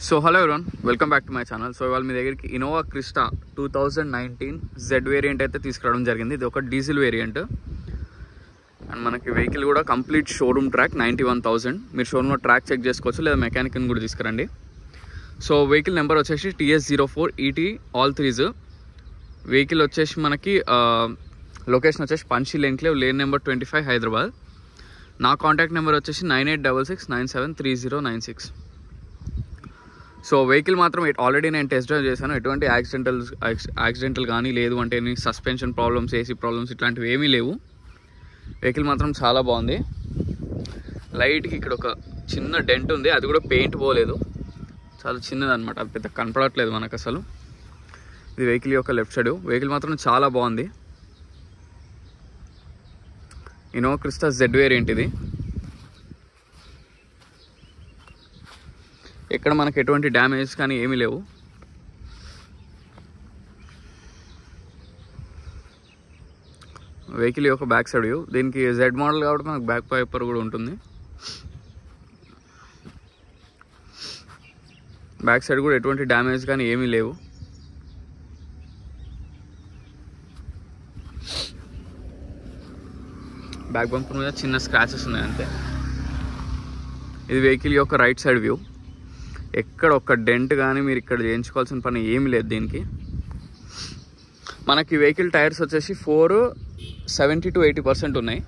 So hello everyone, welcome back to my channel. So ఇవాళ మీ దగ్గరికి Innova Crysta 2019 Z variant అయితే తీసుకురావడం జరిగింది. ఇది ఒక డీజిల్ వేరియంట్ అండ్ మనకి వెహికల్ కూడా కంప్లీట్ షోరూమ్ ట్రాక్ 91,000. మీరు షోరూమ్లో ట్రాక్ చెక్ చేసుకోవచ్చు, లేదా మెకానిక్ని కూడా తీసుకురండి. సో వెహికల్ నెంబర్ వచ్చేసి TS04 ET all threes. Vehicle వచ్చేసి మనకి లొకేషన్ వచ్చేసి పంచీల్ ఎన్క్లేవ్, లేన్ నెంబర్ 25, హైదరాబాద్. నా కాంటాక్ట్ నెంబర్ వచ్చేసి 9866973096. సో వెహికల్ మాత్రం ఆల్రెడీ నేను టెస్ట్ డ్రైవ్ చేశాను. ఎటువంటి యాక్సిడెంటల్ కానీ లేదు అంటే సస్పెన్షన్ ప్రాబ్లమ్స్, ఏసీ ప్రాబ్లమ్స్ ఇట్లాంటివి ఏమీ లేవు. వెహికల్ మాత్రం చాలా బాగుంది. లైట్కి ఇక్కడ ఒక చిన్న డెంట్ ఉంది, అది కూడా పెయింట్ పోలేదు, చాలా చిన్నది అనమాట, అది పెద్ద కనపడట్లేదు మనకు అసలు. ఇది వెహికల్ యొక్క లెఫ్ట్ సైడ్. వెహికల్ మాత్రం చాలా బాగుంది. ఇన్నోవా క్రిస్టా జెడ్ వేరియంట్ ఇది. ఎక్కడ మనకి ఎటువంటి డ్యామేజ్ కానీ ఏమీ లేవు. వెహికల్ యొక్క బ్యాక్ సైడ్ వ్యూ. దీనికి జెడ్ మోడల్ కాబట్టి మనకు బ్యాక్ వైపర్ కూడా ఉంటుంది. బ్యాక్ సైడ్ కూడా ఎటువంటి డ్యామేజ్ కానీ ఏమీ లేవు. బ్యాక్ బంపర్ మీద చిన్న స్క్రాచెస్ ఉన్నాయి అంతే. ఇది వెహికల్ యొక్క రైట్ సైడ్ వ్యూ. ఎక్కడ ఒక్క డెంట్ కానీ మీరు ఇక్కడ చేయించుకోవాల్సిన పని ఏమి లేదు దీనికి. మనకి వెహికల్ టైర్స్ వచ్చేసి 70 to 80% ఉన్నాయి.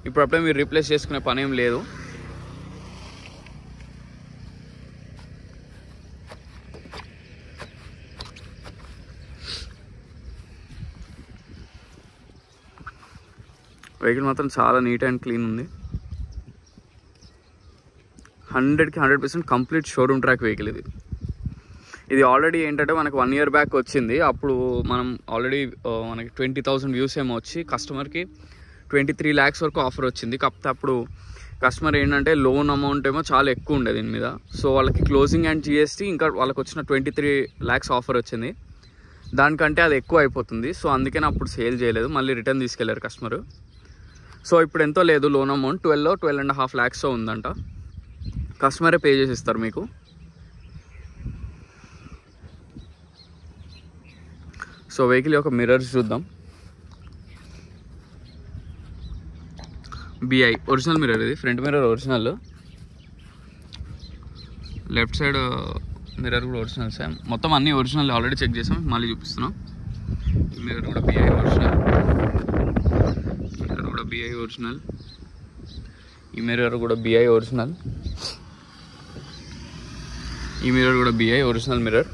ఇప్పుడు అప్పుడే మీరు రీప్లేస్ చేసుకునే పని ఏం లేదు. వెహికల్ మాత్రం చాలా నీట్ అండ్ క్లీన్ ఉంది. 100కి 100% కంప్లీట్ షోరూమ్ ట్రాక్ వెహికల్ ఇది. ఇది ఆల్రెడీ ఏంటంటే మనకు 1 year బ్యాక్ వచ్చింది. అప్పుడు మనం ఆల్రెడీ మనకి 20,000 వ్యూస్ ఏమో వచ్చి కస్టమర్కి 23 lakhs వరకు ఆఫర్ వచ్చింది. కాకపోతే అప్పుడు కస్టమర్ ఏంటంటే లోన్ అమౌంట్ ఏమో చాలా ఎక్కువ ఉండే దీని మీద. సో వాళ్ళకి క్లోజింగ్ అండ్ GST ఇంకా వాళ్ళకి వచ్చిన 23 lakhs ఆఫర్ వచ్చింది. దానికంటే అది ఎక్కువ అయిపోతుంది. సో అందుకని అప్పుడు సేల్ చేయలేదు, మళ్ళీ రిటర్న్ తీసుకెళ్లారు కస్టమర్. సో ఇప్పుడు ఎంతో లేదు, లోన్ అమౌంట్ 12.5 lakhs ఉందంట. కస్టమరే పే చేసి ఇస్తారు మీకు. సో వెహికల్ యొక్క మిర్రర్స్ చూద్దాం. BI ఒరిజినల్ మిర్రర్ ఇది. Front mirror original, left side mirror కూడా ఒరిజినల్. సేమ్ మొత్తం అన్నీ ఒరిజినల్. ఆల్రెడీ చెక్ చేసాం, మళ్ళీ చూపిస్తున్నాం. ఈ మిర్రర్ కూడా BI ఒరిజినల్. మిర్రర్ కూడా BI ఒరిజినల్. ఈ మిర్రర్ కూడా BI ఒరిజినల్. ఈ మిర్రర్ కూడా BI ఒరిజినల్ మిర్రర్.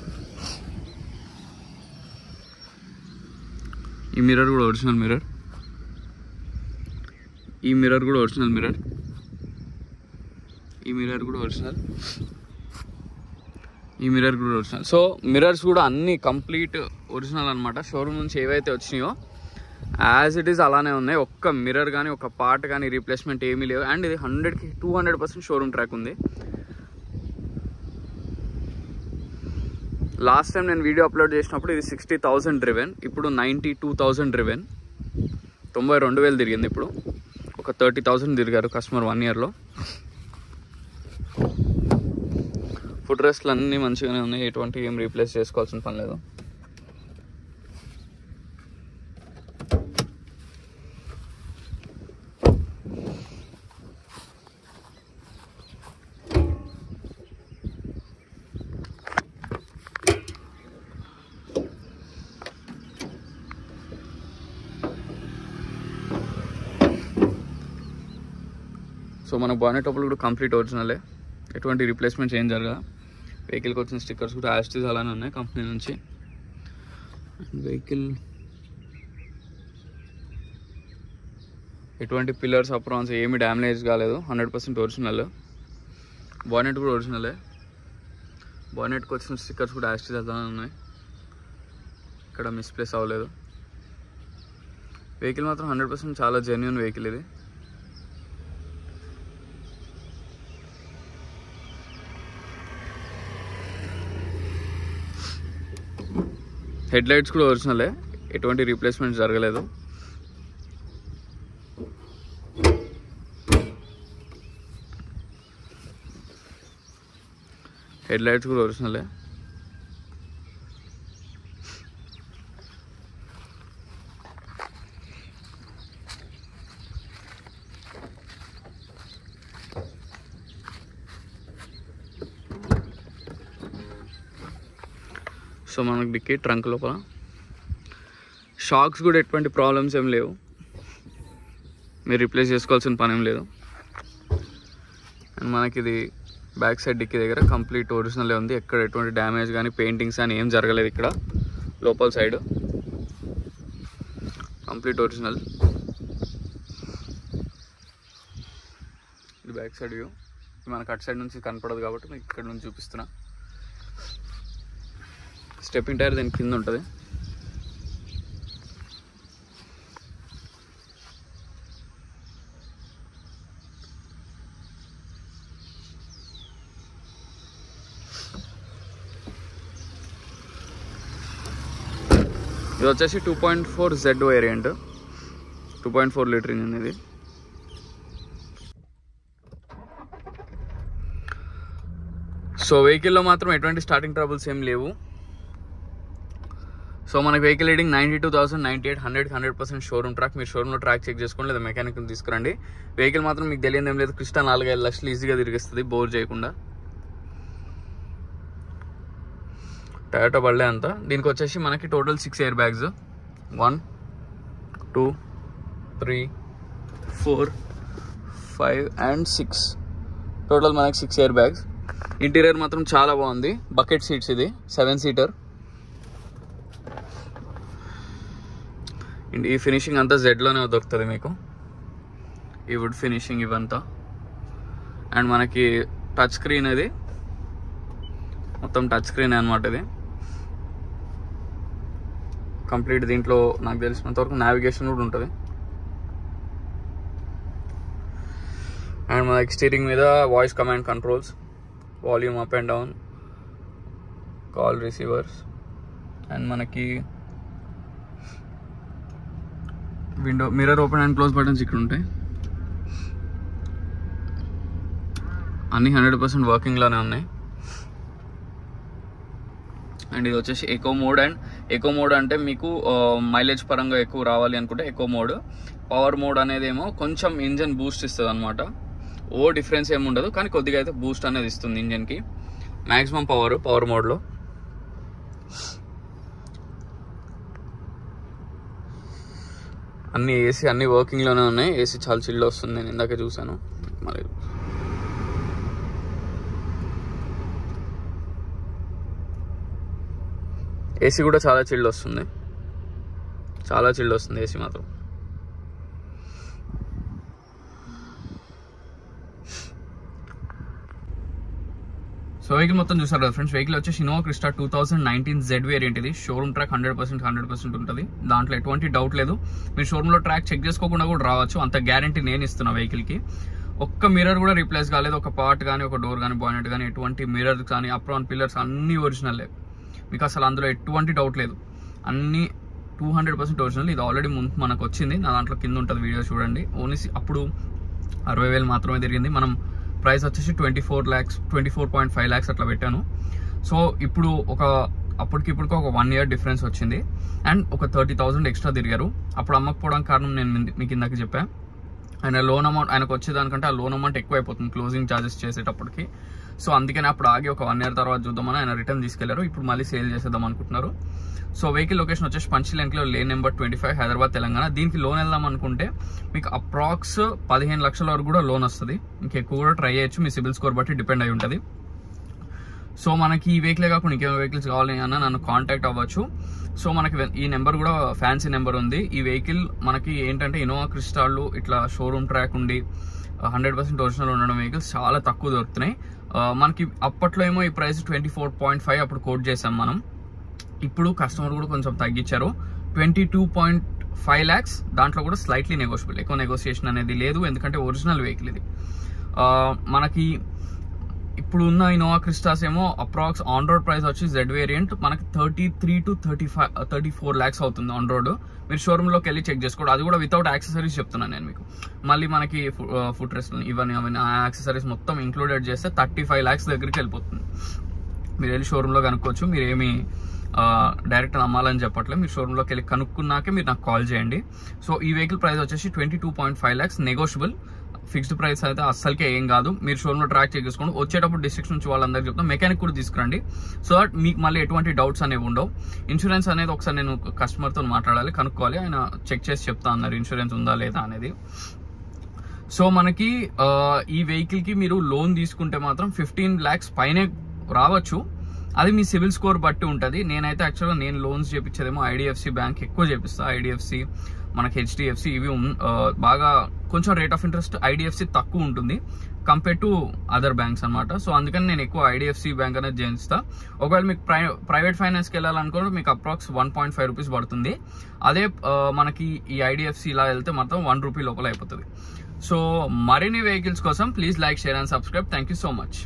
ఈ మిర్రర్ కూడా ఒరిజినల్ మిర్రర్. ఈ మిర్రర్ కూడా ఒరిజినల్ మిర్రర్. ఈ మిర్రర్ కూడా ఒరిజినల్. ఈ మిర్రర్ కూడా ఒరిజినల్. సో మిర్రర్స్ కూడా అన్నీ కంప్లీట్ ఒరిజినల్ అనమాట. షోరూమ్ నుంచి ఏవైతే వచ్చినాయో యాజ్ ఇట్ ఈస్ అలానే ఉన్నాయి. ఒక్క మిర్రర్ కానీ ఒక పార్ట్ కానీ రీప్లేస్మెంట్ ఏమీ లేవు. అండ్ ఇది 100కి 200% షోరూమ్ ట్రాక్ ఉంది. లాస్ట్ టైం నేను వీడియో అప్లోడ్ చేసినప్పుడు ఇది 60,000 డ్రివెన్, ఇప్పుడు 92,000 డ్రివెన్. 92,000 తిరిగింది. ఇప్పుడు ఒక 30,000 తిరిగారు కస్టమర్ 1 yearలో. ఫుడ్ రెస్ట్లు అన్నీ మంచిగానే ఉన్నాయి, ఎటువంటి ఏం రీప్లేస్ చేసుకోవాల్సిన పని లేదు. సో మన బానెట్ టోపులు కూడా కంప్లీట్ ఒరిజినలే, ఎటువంటి రీప్లేస్మెంట్స్ ఏం జరగా. వెహికల్కి వచ్చిన స్టిక్కర్స్ కూడా యాస్టీస్ అలానే ఉన్నాయి కంపెనీ నుంచి. వెహికల్ ఎటువంటి పిల్లర్స్ అప్రాన్స్ ఏమి డ్యామేజ్ కాలేదు, 100% ఒరిజినల్. బానెట్ కూడా ఒరిజినలే. బానెట్కి వచ్చిన స్టిక్కర్స్ కూడా యాస్టీస్ అలానే ఉన్నాయి, ఇక్కడ మిస్ప్లేస్ అవ్వలేదు. వెహికల్ మాత్రం 100% చాలా జెన్యూన్ వెహికల్ ఇది. హెడ్ లైట్స్ కూడా ఒరిజినలే, ఎటువంటి రీప్లేస్మెంట్ జరగలేదు. హెడ్ లైట్స్ కూడా ఒరిజినలే. సో మనకు డిక్కీ ట్రంక్ లోపల షాక్స్ కూడా ఎటువంటి ప్రాబ్లమ్స్ ఏం లేవు, మీరు రిప్లేస్ చేసుకోవాల్సిన పని ఏం లేదు. అండ్ మనకి ఇది బ్యాక్ సైడ్ డిక్కీ దగ్గర కంప్లీట్ ఒరిజినలే ఉంది, ఎక్కడ ఎటువంటి డ్యామేజ్ కానీ పెయింటింగ్స్ కానీ ఏం జరగలేదు. ఇక్కడ లోపల సైడ్ కంప్లీట్ ఒరిజినల్. ఇది బ్యాక్ సైడ్ వ్యూ, మనకు అటు సైడ్ నుంచి కనపడదు కాబట్టి మీకు ఇక్కడ నుంచి చూపిస్తున్నా. స్టెప్పింగ్ టైర్ దీని కింద ఉంటుంది. ఇది వచ్చేసి 2.4 Z వేరియంట్, 2.4 లీటర్ ఇంజిన్ ఇది. సో వెహికల్లో మాత్రం ఎటువంటి స్టార్టింగ్ ట్రబుల్స్ ఏం లేవు. సో మనకి వెహికల్ రీడింగ్ 92,098, 100% షోరూమ్ ట్రాక్. మీరు షోరూమ్లో ట్రాక్ చెక్ చేసుకోండి, లేదా మెకానిక్ని తీసుకురండి. వెహికల్ మాత్రం మీకు తెలియదు ఏం లేదు, క్రిస్టా 4-5 లక్షలు ఈజీగా తిరిగిస్తుంది బోర్ చేయకుండా. టయోటా బళ్ళే అంతా. దీనికి వచ్చేసి మనకి total 6 air bags, 1 2 3 4 5 and 6, total మనకి 6 ఎయిర్ బ్యాగ్స్. ఇంటీరియర్ మాత్రం చాలా బాగుంది, బకెట్ సీట్స్, ఇది 7 సీటర్. ఈ ఫినిషింగ్ అంతా జెడ్లోనే దొరుకుతుంది మీకు, ఈ వుడ్ ఫినిషింగ్ ఇవంతా. అండ్ మనకి టచ్ స్క్రీన్, ఇది మొత్తం టచ్ స్క్రీన్ అనమాట. ఇది కంప్లీట్. దీంట్లో నాకు తెలిసినంత వరకు నావిగేషన్ కూడా ఉంటుంది. అండ్ మనకి స్టీరింగ్ మీద voice command controls, volume up and down, call receivers. And మనకి window mirror open and close buttons ఇక్కడ ఉంటాయి. అన్నీ 100% వర్కింగ్లోనే ఉన్నాయి. అండ్ ఇది వచ్చేసి eco mode. And eco mode అంటే మీకు మైలేజ్ పరంగా ఎక్కువ రావాలి అనుకుంటే ఎకో మోడ్. పవర్ మోడ్ అనేది ఏమో కొంచెం ఇంజన్ బూస్ట్ ఇస్తుంది అనమాట. ఓ డిఫరెన్స్ ఏమి ఉండదు, కానీ కొద్దిగా అయితే బూస్ట్ అనేది ఇస్తుంది ఇంజన్కి. మ్యాక్సిమం పవర్ మోడ్లో. అన్ని ఏసీ అన్ని వర్కింగ్లోనే ఉన్నాయి. ఏసీ చాలా చిల్లు వస్తుంది, నేను ఇందాక చూసాను. మరి ఏసీ కూడా చాలా చిల్లు వస్తుంది, చాలా చిల్లు వస్తుంది ఏసీ మాత్రం. సో వెహికల్ మొత్తం చూసారు కదా ఫ్రెండ్స్. వెహికల్ వచ్చేసి ఇన్నోవా క్రిస్టా 2019 Z వేరియంట్. ఇది షోరూమ్ ట్రాక్ 100% ఉంటుంది, దాంట్లో ఎటువంటి డౌట్ లేదు. మీరు షోరూమ్లో ట్రాక్ చెక్ చేసుకోకుండా కూడా రావచ్చు, అంత గ్యారంటీ నేను ఇస్తున్నా. వెహికల్కి ఒక్క మిర్రర్ కూడా రీప్లేస్ కాలేదు, ఒక పార్ట్ కానీ ఒక డోర్ కానీ బానెట్ కానీ ఎటువంటి మిర్రర్ కానీ అప్రాన్ పిల్లర్స్ అన్నీ ఒరిజినల్లే. మీకు అసలు అందులో ఎటువంటి డౌట్ లేదు, అన్నీ 200% ఒరిజినల్. ఇది ఆల్రెడీ మనకు వచ్చింది, నా దాంట్లో కింద ఉంటుంది, వీడియో చూడండి. ఓన్లీ అప్పుడు 60,000 మాత్రమే తిరిగింది. మనం ప్రైస్ వచ్చేసి 24.5 lakhs అట్లా పెట్టాను. సో ఇప్పుడు అప్పటికి ఒక 1 year డిఫరెన్స్ వచ్చింది. అండ్ ఒక 30,000 ఎక్స్ట్రా తిరిగారు. అప్పుడు అమ్మకపోవడానికి కారణం నేను మీకు ఇందాక చెప్పాను. ఆయన లోన్ అమౌంట్ ఆయనకు వచ్చేదానికంటే ఆ లోన్ అమౌంట్ ఎక్కువ అయిపోతుంది క్లోజింగ్ ఛార్జెస్ చేసేటప్పటికి. సో అందుకని అప్పుడు ఆగి ఒక 1 year తర్వాత చూద్దామని ఆయన రిటర్న్ తీసుకెళ్లారు. ఇప్పుడు మళ్ళీ సేల్ చేసేద్దాం అనుకుంటున్నారు. సో వెహికల్ లొకేషన్ వచ్చేసి పంచిలెంకలో లేన్ నెంబర్ 25, హైదరాబాద్, తెలంగాణ. దీనికి లోన్ వెళ్దాం అనుకుంటే మీకు అప్రాక్స్ 15 లక్షల వరకు కూడా లోన్ వస్తుంది. ఇంకెక్కువ కూడా ట్రై చేయొచ్చు, మీ సిబిల్ స్కోర్ బట్టి డిపెండ్ అయి ఉంటుంది. సో మనకి ఈ వెహికలే కాకుండా ఇంకేం వెహికల్స్ కావాలి అన్నా నన్ను కాంటాక్ట్ అవ్వచ్చు. సో మనకి ఈ నెంబర్ కూడా ఫ్యాన్సీ నెంబర్ ఉంది. ఈ వెహికల్ మనకి ఏంటంటే ఇన్నోవా క్రిస్టాలు ఇట్లా షోరూమ్ ట్రాక్ ఉండి 100% ఒరిజినల్ ఉండడం వెహికల్స్ చాలా తక్కువ దొరుకుతున్నాయి. మనకి అప్పట్లో ఏమో ఈ ప్రైస్ 24.5 అప్పుడు కోట్ చేసాం మనం. ఇప్పుడు కస్టమర్ కూడా కొంచెం తగ్గించారు, 22.5 lakhs. దాంట్లో కూడా స్లైట్లీ నెగోషియబుల్, ఎక్కువ నెగోషియేషన్ అనేది లేదు, ఎందుకంటే ఒరిజినల్ వెహికల్ ఇది. మనకి ఇప్పుడు ఉన్న ఇన్నోవా క్రిస్టాస్ ఏమో అప్రాక్స్ ఆన్ రోడ్ ప్రైస్ వచ్చి Z వేరియంట్ మనకి 33 to 34 lakhs అవుతుంది ఆన్ రోడ్. మీరు షోరూమ్లోకి వెళ్ళి చెక్ చేసుకోండి, అది కూడా వితౌట్ యాక్సెసరీస్ చెప్తున్నాను నేను మీకు. మళ్ళీ మనకి ఫుట్ రెస్ట్ ఇవన్నీ యాక్సెసరీస్ మొత్తం ఇంక్లూడెడ్ చేస్తే 35 lakhs దగ్గరికి వెళ్ళిపోతుంది. మీరు వెళ్ళి షోరూంలో కనుక్కోవచ్చు. మీరు ఏమి డైరెక్ట్ నమ్మాలని చెప్పట్లేదు, మీరు షోరూంలోకి వెళ్ళి కనుక్కున్నాకే మీరు నాకు కాల్ చేయండి. సో ఈ వెహికల్ ప్రైస్ వచ్చేసి 22.5 lakhs, నెగోషియబుల్. ఫిక్స్డ్ ప్రైస్ అయితే అస్సలకే ఏం కాదు. మీరు షోరూంలో ట్రాక్ చెక్ చేసుకోండి. వచ్చేటప్పుడు డిస్ట్రిక్ట్ నుంచి వాళ్ళందరికీ చెప్తాం, మెకానిక్ కూడా తీసుకురండి, సో దట్ మీకు మళ్ళీ ఎటువంటి డౌట్స్ అనేవి ఉండవు. ఇన్సూరెన్స్ అనేది ఒకసారి నేను కస్టమర్తో మాట్లాడాలి, కనుక్కోవాలి, ఆయన చెక్ చేసి చెప్తా అన్నారు ఇన్సూరెన్స్ ఉందా లేదా అనేది. సో మనకి ఈ వెహికల్కి మీరు లోన్ తీసుకుంటే మాత్రం 15 lakhs పైనే రావచ్చు. అది మీ సివిల్ స్కోర్ బట్టి ఉంటుంది. నేనైతే యాక్చువల్గా నేను లోన్స్ చేపించేదేమో ఐడిఎఫ్సి బ్యాంక్ ఎక్కువ చేపిస్తా. ఐడిఎఫ్సి, మనకి హెచ్డిఎఫ్సి, ఇవి బాగా కొంచెం రేట్ ఆఫ్ ఇంట్రెస్ట్ ఐడిఎఫ్సి తక్కువ ఉంటుంది కంపేర్ టు అదర్ బ్యాంక్స్ అనమాట. సో అందుకని నేను ఎక్కువ ఐడిఎఫ్సి బ్యాంక్ అనేది చేయిస్తా. ఒకవేళ మీకు ప్రైవేట్ ఫైనాన్స్కి వెళ్ళాలనుకుంటే మీకు అప్రాక్స్ 1.5 rupees పడుతుంది. అదే మనకి ఈ ఐడిఎఫ్సి ఇలా వెళ్తే మాత్రం 1 rupee లోపల అయిపోతుంది. సో మరిన్ని వెహికల్స్ కోసం please like, share and subscribe. Thank you so much.